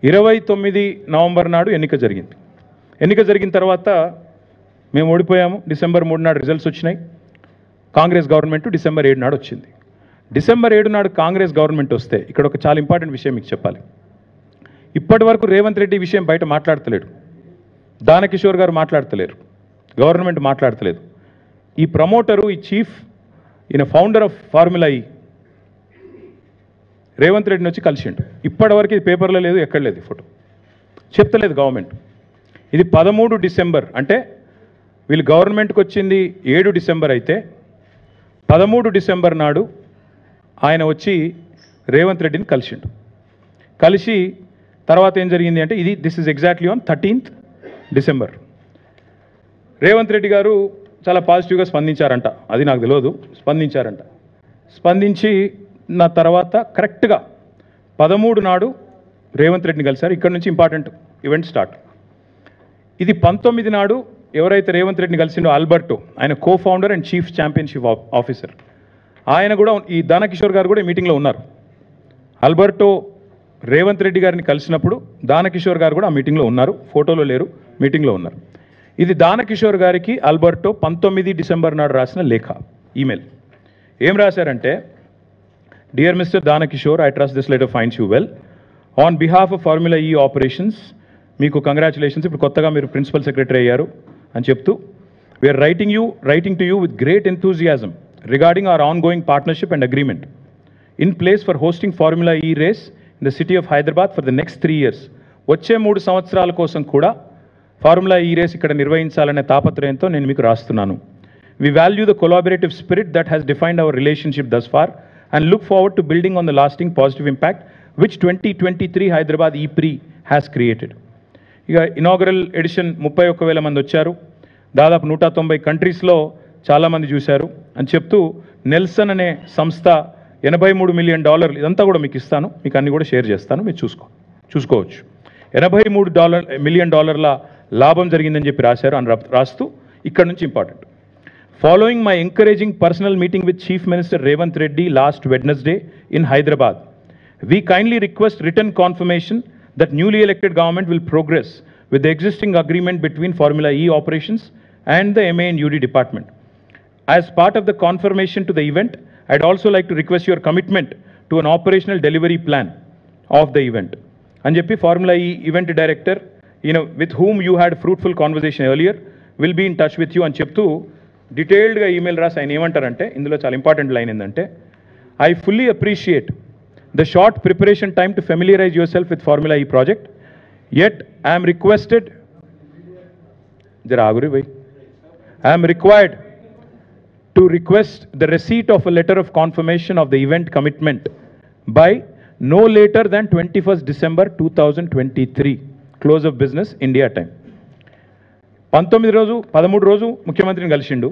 29 November నాడు ఎన్నిక జరిగింది. ఎన్నిక జరిగిన తర్వాత మేము ఓడిపోయాము. డిసెంబర్ 3 నాడు రిజల్ట్స్ వచ్చినాయి. కాంగ్రెస్ గవర్నమెంట్ డిసెంబర్ 7 నాడు వచ్చింది. డిసెంబర్ 7 నాడు కాంగ్రెస్ గవర్నమెంట్ వస్తే ఇక్కడ ఒక చాలా ఇంపార్టెంట్ విషయం మీకు చెప్పాలి. ఇప్పటి వరకు రేవంత్ రెడ్డి విషయం బయట మాట్లాడతలేడు, దానకిషోర్ గారు మాట్లాడతలేరు, గవర్నమెంట్ మాట్లాడతలేదు. ఈ ప్రమోటరు, ఈ చీఫ్, ఈయన ఫౌండర్ ఆఫ్ ఫార్ములా ఈ రేవంత్ రెడ్డిని వచ్చి కలిసిండు. ఇప్పటివరకు ఇది పేపర్లో లేదు, ఎక్కడ లేదు, ఫోటో చెప్తలేదు గవర్నమెంట్. ఇది 13 డిసెంబర్, అంటే వీళ్ళు గవర్నమెంట్కి వచ్చింది 7 డిసెంబర్ అయితే 13 డిసెంబర్ నాడు ఆయన వచ్చి రేవంత్ రెడ్డిని కలిసిండు. కలిసి తర్వాత ఏం జరిగింది అంటే this is exactly on 13th December. Revanth Reddy గారు చాలా పాజిటివ్గా స్పందించారంట, అది నాకు తెలియదు, స్పందించారంట. స్పందించి నా తర్వాత కరెక్ట్గా 13 నాడు రేవంత్ రెడ్డిని కలిశారు. ఇక్కడ నుంచి ఇంపార్టెంట్ ఈవెంట్ స్టార్ట్. ఇది 19 నాడు ఎవరైతే రేవంత్ రెడ్డిని కలిసిండో ఆల్బర్టో, ఆయన co founder and chief championship officer, ఆయన కూడా ఈ దానకిషోర్ గారు కూడా ఈ మీటింగ్లో ఉన్నారు. ఆల్బర్టో రేవంత్ రెడ్డి గారిని కలిసినప్పుడు దానకిషోర్ గారు కూడా ఆ మీటింగ్లో ఉన్నారు, ఫోటోలో లేరు, మీటింగ్లో ఉన్నారు. ఇది దానకిషోర్ గారికి ఆల్బర్టో 19 డిసెంబర్ నాడు రాసిన లేఖ, ఈమెయిల్. ఏం రాశారంటే, dear mister Danakishore, I trust this letter finds you well. On behalf of Formula E operations మీకు కంగ్రాచులేషన్స్, ఇప్పుడు కొత్తగా మీరు ప్రిన్సిపల్ సెక్రటరీ అయ్యారు అని చెప్తూ, we are writing to you with great enthusiasm regarding our ongoing partnership and agreement in place for hosting Formula E race in the city of Hyderabad for the next 3 years. వచ్చే 3 సంవత్సరాల కోసం కూడా formula E race ఇక్కడ నిర్వహించాలనే తాపత్రయంతో నేను మీకు రాస్తున్నాను. We value the collaborative spirit that has defined our relationship thus far and look forward to building on the lasting positive impact which 2023 Hyderabad E Prix has created. ఇక inaugural edition 31,000 మంది వచ్చారు, దాదాపు 190 కంట్రీస్లో చాలామంది చూశారు అని చెప్తూ, నెల్సన్ అనే సంస్థ $83 million, ఇదంతా కూడా మీకు ఇస్తాను, మీకు అన్ని కూడా షేర్ చేస్తాను, మీరు చూసుకోవచ్చు. $83 million లాభం జరిగిందని చెప్పి రాశారు అని రాస్తూ, ఇక్కడ నుంచి important. Following my encouraging personal meeting with chief minister Revanth Reddy last Wednesday in Hyderabad, we kindly request return confirmation that newly elected government will progress with the existing agreement between Formula E operations and the MA and UD department. As part of the confirmation to the event, I'd also like to request your commitment to an operational delivery plan of the event. Anjeppi Formula E event director, with whom you had fruitful conversation earlier, will be in touch with you అని చెప్తూ డీటెయిల్డ్గా email రాసి ఆయన ఏమంటారంటే, ఇందులో చాలా important line ఏంటంటే, I fully appreciate the short preparation time to familiarize yourself with Formula E project, yet I am required to request the receipt of a letter of confirmation of the event commitment by no later than 21st December 2023, close of business India time. 13 రోజు ముఖ్యమంత్రిని కలిసిండు,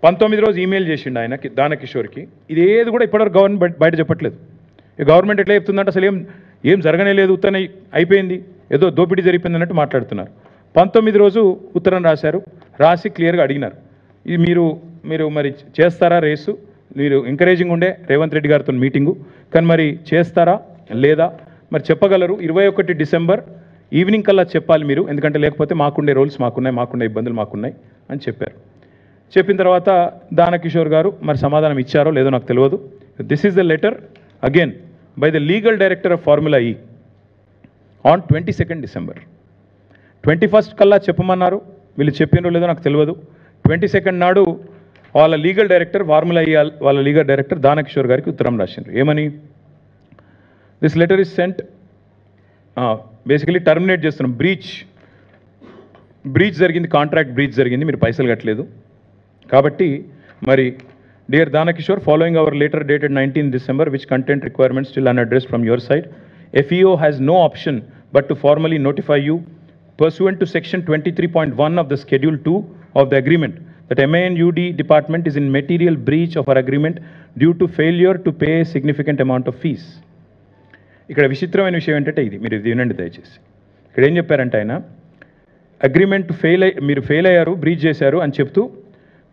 19 రోజు email చేసిండు ఆయనకి, దానకిషోర్కి. ఇదేది కూడా ఇప్పటివరకు government బయట చెప్పట్లేదు. గవర్నమెంట్ ఎట్లా చెప్తుందంటే అసలు ఏం జరగనే లేదు, ఉత్తరం అయిపోయింది, ఏదో దోపిడీ జరిపింది అన్నట్టు మాట్లాడుతున్నారు. 19 రోజు ఉత్తరం రాశారు, రాసి క్లియర్గా అడిగినారు, ఇది మీరు మరి చేస్తారా రేసు, మీరు ఎంకరేజింగ్ ఉండే రేవంత్ రెడ్డి గారితో మీటింగు, కానీ మరి చేస్తారా లేదా మరి చెప్పగలరు, 21 డిసెంబర్ ఈవినింగ్ కల్లా చెప్పాలి మీరు, ఎందుకంటే లేకపోతే మాకుండే రూల్స్ మాకున్నాయి, మాకుండే ఇబ్బందులు మాకున్నాయి అని చెప్పారు. చెప్పిన తర్వాత దానకిషోర్ గారు మరి సమాధానం ఇచ్చారో లేదో నాకు తెలియదు. This is the letter again by the legal director of Formula E on 22nd December. 21st కల్లా చెప్పమన్నారు, వీళ్ళు చెప్పినో లేదో నాకు తెలియదు. 22nd నాడు వాళ్ళ లీగల్ డైరెక్టర్, ఫార్ములా ఈ వాళ్ళ లీగల్ డైరెక్టర్ దానకిషోర్ గారికి ఉత్తరం రాసిండ్రు. ఏమని, this letter is sent, basically terminate చేస్తున్నాం, బ్రీచ్ జరిగింది, కాంట్రాక్ట్ బ్రీచ్ జరిగింది, మీరు పైసలు కట్టలేదు కాబట్టి మరి Dear Danakishore, following our letter dated 19th December, which content requirements still unaddressed from your side, FEO has no option but to formally notify you, pursuant to section 23.1 of the schedule 2 of the agreement, that MA and UD department is in material breach of our agreement due to failure to pay a significant amount of fees. ఇక్కడ విచిత్రమైన విషయం ఏంటంటే, మీరు ఇది వినండి దయచేసి. ఇక్కడ ఏం చెప్పారంటే, ఆయన అగ్రిమెంట్ మీరు ఫెయిల్ అయ్యారు, బ్రీచ్ చేశారు అని చెప్తూ,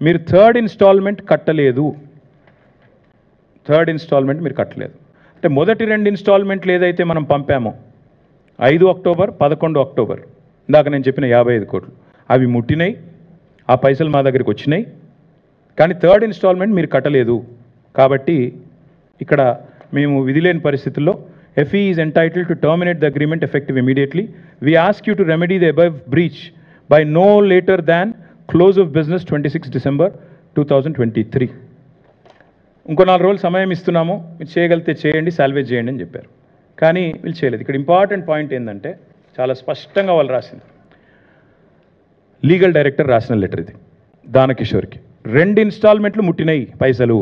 మీరు థర్డ్ ఇన్స్టాల్మెంట్ కట్టలేదు అంటే మొదటి 2 ఇన్స్టాల్మెంట్లు ఏదైతే మనం పంపామో 5 అక్టోబర్ 11 అక్టోబర్ ఇందాక నేను చెప్పిన 55 కోట్లు అవి ముట్టినాయి. ఆ పైసలు మా దగ్గరికి వచ్చినాయి. కానీ థర్డ్ ఇన్స్టాల్మెంట్ మీరు కట్టలేదు. కాబట్టి ఇక్కడ మేము విధి లేని పరిస్థితుల్లో FE is entitled to terminate the agreement effective immediately. We ask you to remedy the above breach by no later than close of business 26 December 2023. ఇంకో 4 రోజులు సమయం ఇస్తున్నాము, మీరు చేయగలిగితే చేయండి, సాల్వేజ్ చేయండి అని చెప్పారు. కానీ వీళ్ళు చేయలేదు. ఇక్కడ ఇంపార్టెంట్ పాయింట్ ఏంటంటే చాలా స్పష్టంగా వాళ్ళు రాసింది, లీగల్ డైరెక్టర్ రాసిన లెటర్ ఇది దానకిషోర్కి. 2 ఇన్స్టాల్మెంట్లు ముట్టినాయి పైసలు,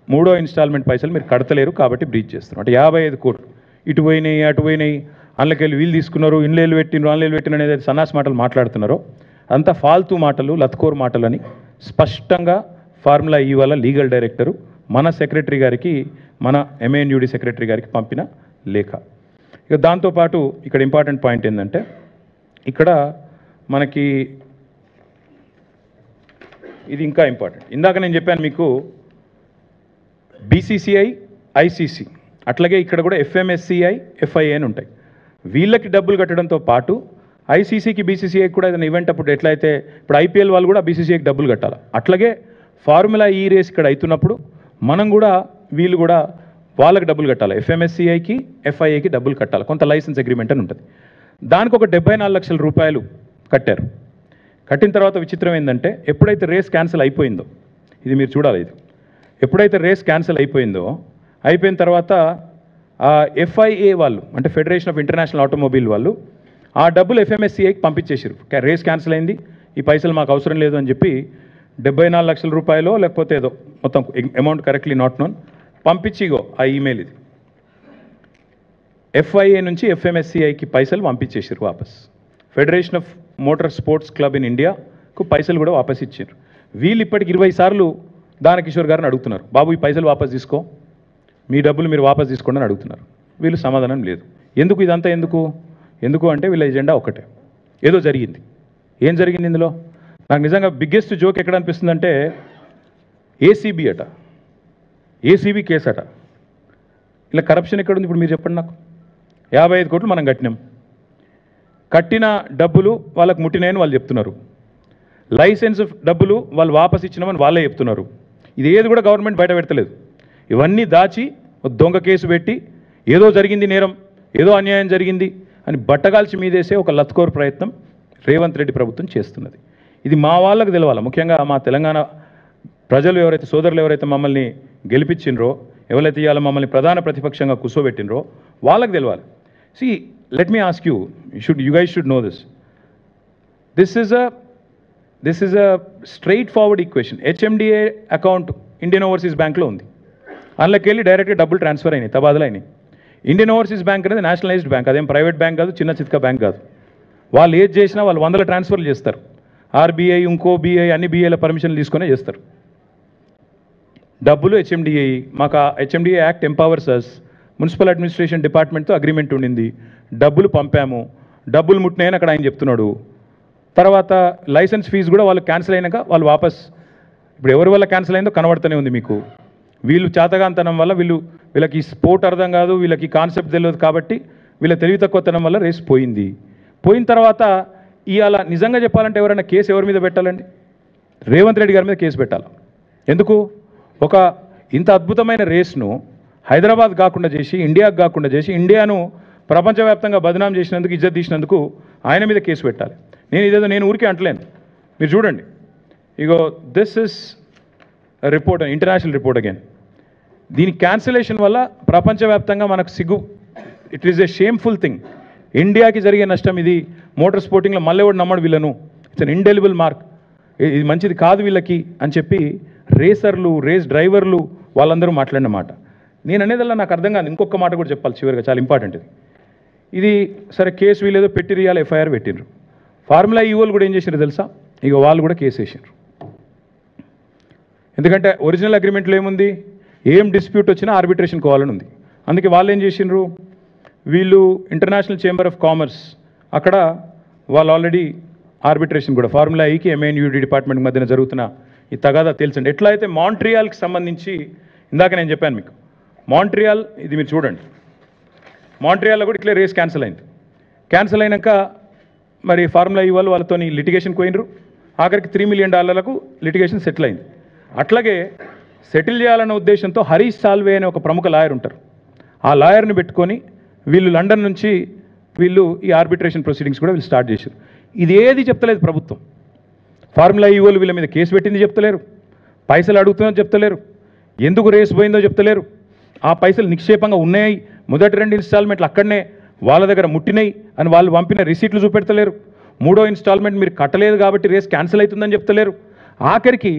3వ ఇన్స్టాల్మెంట్ పైసలు మీరు కడతలేరు కాబట్టి బ్రీచ్ చేస్తున్నారు. అంటే 55 కోట్లు ఇటు పోయినాయి అటు పోయినాయి, అందులోకెళ్ళి వీళ్ళు తీసుకున్నారు, ఇన్లేలు పెట్టినారు ఆన్లైన్ పెట్టిన అనేది సన్నాస్ మాటలు మాట్లాడుతున్నారో అంతా ఫాల్తూ మాటలు, లత్కోర్ మాటలని స్పష్టంగా ఫార్ములా ఈ వల్ల లీగల్ డైరెక్టరు మన సెక్రటరీ గారికి, మన MANUD సెక్రటరీ గారికి పంపిన లేఖ. ఇక దాంతోపాటు ఇక్కడ ఇంపార్టెంట్ పాయింట్ ఏంటంటే ఇక్కడ మనకి ఇది ఇంకా ఇంపార్టెంట్. ఇందాక నేను చెప్పాను మీకు BCCI, ICC, అట్లాగే ఇక్కడ కూడా FMSCI, FIA అని ఉంటాయి. వీళ్ళకి డబ్బులు కట్టడంతో పాటు ICCకి BCCIకి కూడా ఏదైనా ఈవెంట్ అప్పుడు ఎట్లయితే ఇప్పుడు IPL వాళ్ళు కూడా BCCIకి డబ్బులు కట్టాలి, అట్లాగే ఫార్ములా ఈ రేస్ ఇక్కడ అవుతున్నప్పుడు మనం కూడా వీళ్ళు కూడా వాళ్ళకి డబ్బులు కట్టాలి. FMSCIకి FIAకి డబ్బులు కట్టాలి, కొంత లైసెన్స్ అగ్రిమెంట్ అని ఉంటుంది. దానికి ఒక 74 లక్షల రూపాయలు కట్టారు. కట్టిన తర్వాత విచిత్రం ఏంటంటే ఎప్పుడైతే రేస్ క్యాన్సిల్ అయిపోయిందో, ఇది మీరు చూడాలి, ఇది ఎప్పుడైతే రేస్ క్యాన్సిల్ అయిపోయిందో అయిపోయిన తర్వాత FIA వాళ్ళు అంటే ఫెడరేషన్ ఆఫ్ ఇంటర్నేషనల్ ఆటోమొబైల్ వాళ్ళు ఆ డబ్బులు FMSCIకి పంపించేసారు. రేస్ క్యాన్సిల్ అయింది, ఈ పైసలు మాకు అవసరం లేదు అని చెప్పి 74 లక్షల రూపాయలు లేకపోతే ఏదో మొత్తం అమౌంట్ కరెక్ట్లీ నాట్ నోన్ పంపించిగో ఆ ఈమెయిల్ ఇది FIA నుంచి FMSCIకి పైసలు పంపించేసారు వాపస్. Federation of motor sports club in ఇండియాకు పైసలు కూడా వాపస్ ఇచ్చారు. వీళ్ళు ఇప్పటికి 20 సార్లు దానకిషోర్ గారిని అడుగుతున్నారు, బాబు ఈ పైసలు వాపస్ తీసుకో, మీ డబ్బులు మీరు వాపస్ తీసుకోండి అని అడుగుతున్నారు. వీళ్ళు సమాధానం లేదు. ఎందుకు ఇదంతా ఎందుకు అంటే వీళ్ళ ఎజెండా ఒకటే, ఏదో జరిగింది. ఏం జరిగింది ఇందులో? నాకు నిజంగా బిగ్గెస్ట్ జోక్ ఎక్కడ అనిపిస్తుందంటే ACB అట, ACB కేసు అట. ఇలా కరప్షన్ ఎక్కడ ఉంది ఇప్పుడు మీరు చెప్పండి నాకు. 55 కోట్లు మనం కట్టినాం, కట్టిన డబ్బులు వాళ్ళకు ముట్టినాయని వాళ్ళు చెప్తున్నారు, లైసెన్స్ డబ్బులు వాళ్ళు వాపస్ ఇచ్చినామని వాళ్ళే చెప్తున్నారు. ఇది ఏది కూడా గవర్నమెంట్ బయట పెడతలేదు. ఇవన్నీ దాచి దొంగ కేసు పెట్టి ఏదో జరిగింది నేరం, ఏదో అన్యాయం జరిగింది అని బట్టగాల్చి మీదేసే ఒక లత్కోర్ ప్రయత్నం రేవంత్ రెడ్డి ప్రభుత్వం చేస్తున్నది. ఇది మా వాళ్ళకు తెలవాలి, ముఖ్యంగా మా తెలంగాణ ప్రజలు ఎవరైతే సోదరులు ఎవరైతే మమ్మల్ని గెలిపించినరో, ఎవరైతే ఇవాళ మమ్మల్ని ప్రధాన ప్రతిపక్షంగా కూర్చోబెట్టినరో వాళ్ళకి తెలవాలి. See, let me ask you, you guys should know this. This is a straightforward equation. HMDA account Indian overseas బ్యాంక్లో ఉంది, అందులోకి వెళ్ళి డైరెక్ట్గా డబ్బులు ట్రాన్స్ఫర్ అయినాయి, తబాదలు అయినాయి. ఇండియన్ ఓవర్సీస్ బ్యాంక్ అనేది నేషనలైజ్డ్ బ్యాంక్, అదేం ప్రైవేట్ బ్యాంక్ కాదు, చిన్న చిత్క బ్యాంక్ కాదు. వాళ్ళు ఏది చేసినా వాళ్ళు 100 ట్రాన్స్ఫర్లు చేస్తారు. RBI ఇంకో BI అన్ని BIల పర్మిషన్లు తీసుకునే చేస్తారు. డబ్బులు HMDA, మాకు HMDA యాక్ట్ ఎంపవర్స్ అస్. మున్సిపల్ అడ్మినిస్ట్రేషన్ డిపార్ట్మెంట్తో అగ్రిమెంట్ ఉండింది, డబ్బులు పంపాము, డబ్బులు ముట్టినాయని అక్కడ ఆయన చెప్తున్నాడు. తర్వాత లైసెన్స్ ఫీజు కూడా వాళ్ళు క్యాన్సిల్ అయినాక వాళ్ళు వాపస్, ఇప్పుడు ఎవరి వల్ల క్యాన్సిల్ అయిందో కనబడుతూనే ఉంది మీకు. వీళ్ళు చేతగాంతనం వల్ల వీళ్ళకి స్పోర్ట్ అర్థం కాదు, వీళ్ళకి కాన్సెప్ట్ తెలియదు కాబట్టి వీళ్ళ తెలివి తక్కువతనం వల్ల రేస్ పోయింది. పోయిన తర్వాత ఇవాళ నిజంగా చెప్పాలంటే ఎవరైనా కేసు ఎవరి మీద పెట్టాలండి? రేవంత్ రెడ్డి గారి మీద కేసు పెట్టాలి. ఎందుకు? ఒక ఇంత అద్భుతమైన రేస్ను హైదరాబాద్ కాకుండా చేసి, ఇండియాకు కాకుండా చేసి, ఇండియాను ప్రపంచవ్యాప్తంగా బదనాం చేసినందుకు, ఇజ్జత్ తీసినందుకు ఆయన మీద కేసు పెట్టాలి. నేను ఊరికే అంటలేను, మీరు చూడండి. ఇగో this is report, international report again. దీని క్యాన్సిలేషన్ వల్ల ప్రపంచవ్యాప్తంగా మనకు సిగ్గు, it is a shameful thing. ఇండియాకి జరిగే నష్టం ఇది. మోటార్ స్పోర్టింగ్లో మళ్ళీ కూడా నమ్మడు వీళ్ళను, ఇట్స్ అన్ ఇండెలిబుల్ మార్క్, ఇది మంచిది కాదు వీళ్ళకి అని చెప్పి రేసర్లు, రేస్ డ్రైవర్లు వాళ్ళందరూ మాట్లాడిన మాట. నేను అనేదల్లా నాకు అర్థం కాదు. ఇంకొక మాట కూడా చెప్పాలి చివరిగా, చాలా ఇంపార్టెంట్ ఇది. సరే కేసు వీళ్ళేదో పెట్టిరియాలి, FIR పెట్టినరు. ఫార్ములా ఈవోలు కూడా ఏం చేసినారు తెలుసా? ఇక వాళ్ళు కూడా కేసు వేసినారు. ఎందుకంటే ఒరిజినల్ అగ్రిమెంట్లో ఏముంది, ఏం డిస్ప్యూట్ వచ్చినా ఆర్బిట్రేషన్ కోవాలని ఉంది. అందుకే వాళ్ళు ఏం చేసినారు, వీళ్ళు ఇంటర్నేషనల్ చేంబర్ ఆఫ్ కామర్స్ అక్కడ వాళ్ళు ఆల్రెడీ ఆర్బిట్రేషన్ కూడా ఫార్ములా ఈకి MANUD డిపార్ట్మెంట్ మధ్యన జరుగుతున్న ఈ తగాదా తెలుసండి. ఎట్లా అయితే మాంట్రియాల్కి సంబంధించి ఇందాక నేను చెప్పాను మీకు, మాంట్రియాల్ ఇది మీరు చూడండి, మాంట్రియాల్లో కూడా ఇట్లే రేస్ క్యాన్సిల్ అయింది. క్యాన్సిల్ అయినాక మరి ఫార్ములా ఈ వాళ్ళతో లిటిగేషన్ పోయినరు. ఆఖరికి $3 మిలియన్ లిటిగేషన్ సెటిల్ అయింది. అట్లాగే సెటిల్ చేయాలన్న ఉద్దేశంతో హరీష్ సాల్వే అనే ఒక ప్రముఖ లాయర్ ఉంటారు. ఆ లాయర్ని పెట్టుకొని వీళ్ళు లండన్ నుంచి వీళ్ళు ఈ ఆర్బిట్రేషన్ ప్రొసీడింగ్స్ కూడా వీళ్ళు స్టార్ట్ చేశారు. ఇది ఏది చెప్తలేదు ప్రభుత్వం. ఫార్ములా ఈ వాళ్ళు వీళ్ళ మీద కేసు పెట్టింది చెప్తలేరు, పైసలు అడుగుతుందో చెప్తలేరు, ఎందుకు రేసు పోయిందో చెప్తలేరు, ఆ పైసలు నిక్షేపంగా ఉన్నాయి, మొదటి 2 ఇన్స్టాల్మెంట్లు అక్కడనే వాళ్ళ దగ్గర ముట్టినాయి అని వాళ్ళు పంపిన రిసీట్లు చూపెడతలేరు, 3వ ఇన్స్టాల్మెంట్ మీరు కట్టలేదు కాబట్టి రేస్ క్యాన్సిల్ అవుతుందని చెప్తలేరు. ఆఖరికి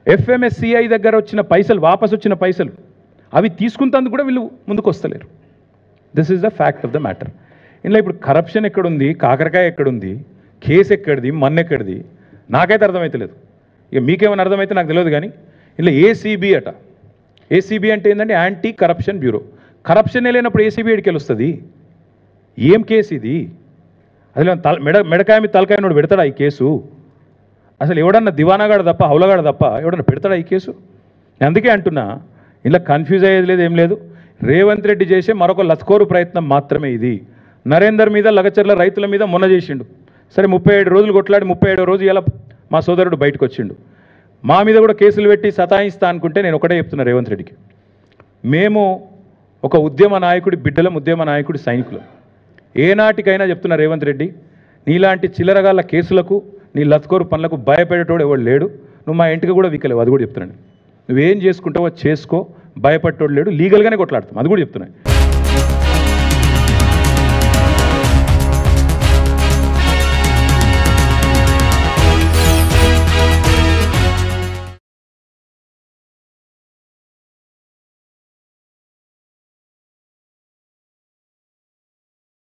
FMSCI దగ్గర వచ్చిన పైసలు, వాపసు వచ్చిన పైసలు అవి తీసుకుంటందుకు కూడా వీళ్ళు ముందుకు వస్తలేరు. This is the fact of the matter. ఇందులో ఇప్పుడు కరప్షన్ ఎక్కడుంది, కాకరకాయ ఎక్కడుంది, కేసు ఎక్కడిది, ఎక్కడిది నాకైతే అర్థమవుతలేదు. ఇక మీకేమైనా అర్థమైతే నాకు తెలియదు. కానీ ఇలా ACB అట. ACB అంటే ఏంటంటే యాంటీ కరప్షన్ బ్యూరో. కరప్షనే లేనప్పుడు ACB ఎడికి వస్తుంది? ఏం కేసు ఇది? అసలు మెడకాయ మీద తలకాయ నోడు పెడతాడా ఈ కేసు? అసలు ఎవడన్నా దివానాగాడు తప్ప, హౌలగాడు తప్ప ఎవడన్నా పెడతాడా ఈ కేసు? నేను అందుకే అంటున్నా, ఇలా కన్ఫ్యూజ్ అయ్యేది లేదు, ఏం లేదు. రేవంత్ రెడ్డి చేసే మరొక లత్కోరు ప్రయత్నం మాత్రమే ఇది. నరేందర్ మీద, లగచర్ల రైతుల మీద మొన్న చేసిండు. సరే 37 రోజులు కొట్లాడి 37వ రోజు ఇలా మా సోదరుడు బయటకు వచ్చిండు. మా మీద కూడా కేసులు పెట్టి సతాయిస్తా అనుకుంటే నేను ఒకటే చెప్తున్నా రేవంత్ రెడ్డికి, మేము ఒక ఉద్యమ నాయకుడి బిడ్డలం, ఉద్యమ నాయకుడి సైనికులం. ఏనాటికైనా చెప్తున్నా రేవంత్ రెడ్డి, నీలాంటి చిల్లరగాళ్ళ కేసులకు, నీ లత్కోరు పనులకు భయపడేటోడు ఎవడు లేడు. నువ్వు మా ఇంటికి కూడా వీకలేవు, అది కూడా చెప్తున్నాను. నువ్వేం చేసుకుంటావో చేసుకో, భయపడేటోడు లేడు, లీగల్గానే కొట్లాడతాం, అది కూడా చెప్తున్నాను.